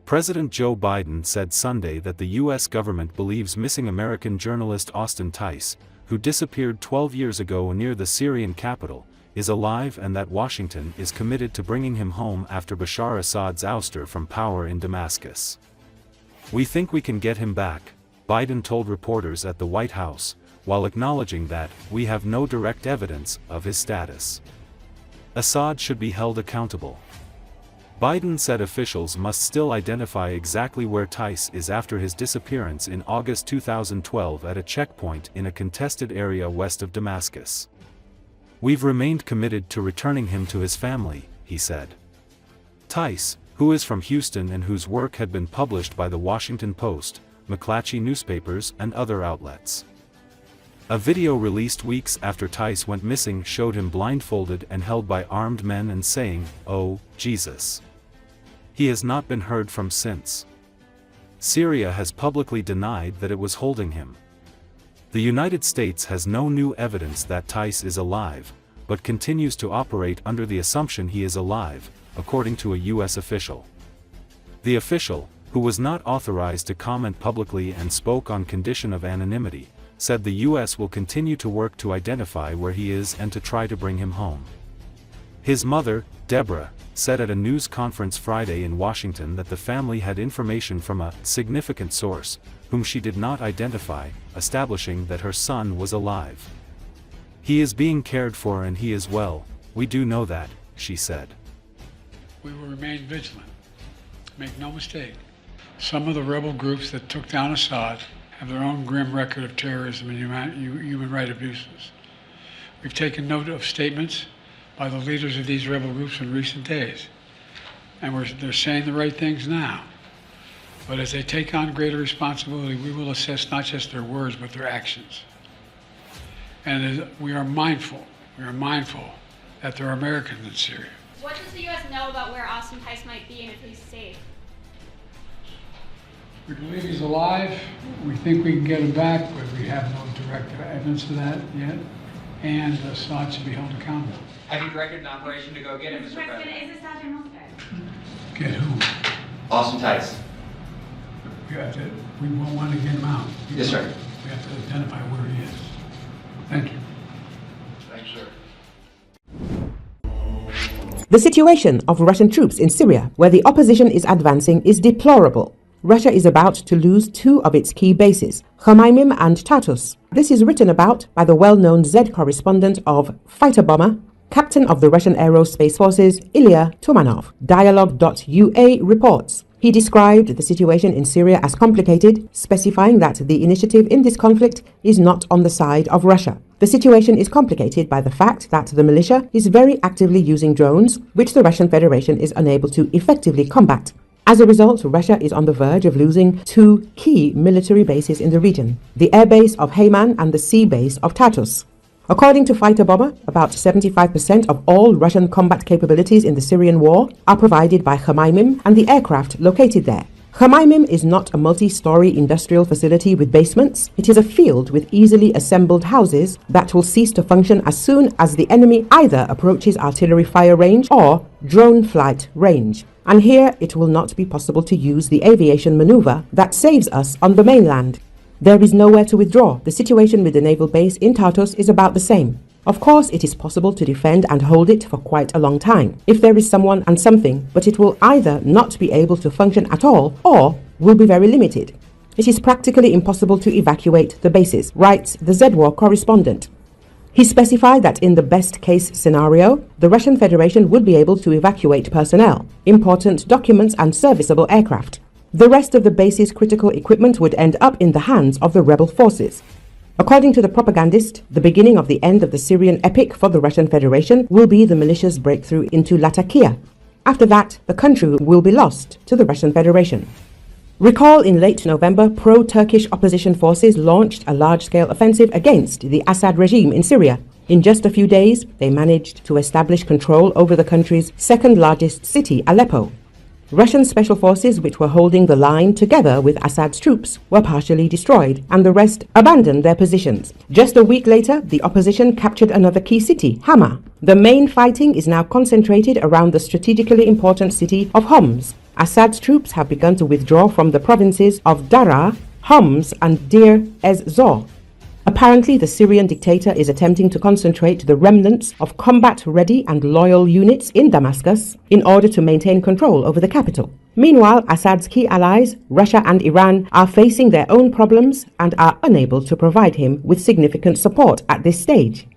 President Joe Biden said Sunday that the U.S. government believes missing American journalist Austin Tice, who disappeared 12 years ago near the Syrian capital, is alive and that Washington is committed to bringing him home after Bashar Assad's ouster from power in Damascus. "We think we can get him back," Biden told reporters at the White House, while acknowledging that we have no direct evidence of his status. Assad should be held accountable. Biden said officials must still identify exactly where Tice is after his disappearance in August 2012 at a checkpoint in a contested area west of Damascus. "We've remained committed to returning him to his family," he said. Tice, who is from Houston and whose work had been published by the Washington Post, McClatchy newspapers and other outlets. A video released weeks after Tice went missing showed him blindfolded and held by armed men and saying, "Oh, Jesus." He has not been heard from since. Syria has publicly denied that it was holding him. The United States has no new evidence that Tice is alive, but continues to operate under the assumption he is alive, according to a U.S. official. The official, who was not authorized to comment publicly and spoke on condition of anonymity, said the U.S. will continue to work to identify where he is and to try to bring him home. His mother, Deborah, said at a news conference Friday in Washington that the family had information from a significant source, whom she did not identify, establishing that her son was alive. "He is being cared for and he is well, we do know that," she said. "We will remain vigilant. Make no mistake, some of the rebel groups that took down Assad have their own grim record of terrorism and human rights abuses. We've taken note of statements by the leaders of these rebel groups in recent days, and they're saying the right things now. But as they take on greater responsibility, we will assess not just their words, but their actions. And we are mindful that there are Americans in Syria." What does the U.S. know about where Austin Tice might be and if he's safe? "We believe he's alive. We think we can get him back, but we have no direct evidence of that yet. And Assad should be held accountable." Have you directed an operation to go get him, Mr. President? Is Assad an ouster? Get who? Austin Tice. We won't want to get him out. Yes, sir. We have to identify where he is. Thank you. Thanks, sir. The situation of Russian troops in Syria, where the opposition is advancing, is deplorable. Russia is about to lose two of its key bases, Khmeimim and Tartus. This is written about by the well-known Z correspondent of Fighter Bomber, Captain of the Russian Aerospace Forces, Ilya Tumanov. Dialogue.ua reports. He described the situation in Syria as complicated, specifying that the initiative in this conflict is not on the side of Russia. The situation is complicated by the fact that the militia is very actively using drones, which the Russian Federation is unable to effectively combat. As a result, Russia is on the verge of losing two key military bases in the region, the air base of Heyman and the sea base of Tartus. According to Fighter Bomber, about 75% of all Russian combat capabilities in the Syrian war are provided by Khmeimim and the aircraft located there. Khmeimim is not a multi-story industrial facility with basements. It is a field with easily assembled houses that will cease to function as soon as the enemy either approaches artillery fire range or drone flight range. And here it will not be possible to use the aviation maneuver that saves us on the mainland. There is nowhere to withdraw. The situation with the naval base in Tartus is about the same. Of course, it is possible to defend and hold it for quite a long time, if there is someone and something, but it will either not be able to function at all, or will be very limited. It is practically impossible to evacuate the bases, writes the Z-War correspondent. He specified that in the best-case scenario, the Russian Federation would be able to evacuate personnel, important documents and serviceable aircraft. The rest of the base's critical equipment would end up in the hands of the rebel forces. According to the propagandist, the beginning of the end of the Syrian epic for the Russian Federation will be the militia's breakthrough into Latakia. After that, the country will be lost to the Russian Federation. Recall in late November, pro-Turkish opposition forces launched a large-scale offensive against the Assad regime in Syria. In just a few days, they managed to establish control over the country's second-largest city, Aleppo. Russian special forces, which were holding the line together with Assad's troops, were partially destroyed, and the rest abandoned their positions. Just a week later, the opposition captured another key city, Hama. The main fighting is now concentrated around the strategically important city of Homs, Assad's troops have begun to withdraw from the provinces of Daraa, Homs and Deir ez-Zor. Apparently, the Syrian dictator is attempting to concentrate the remnants of combat-ready and loyal units in Damascus in order to maintain control over the capital. Meanwhile, Assad's key allies, Russia and Iran, are facing their own problems and are unable to provide him with significant support at this stage.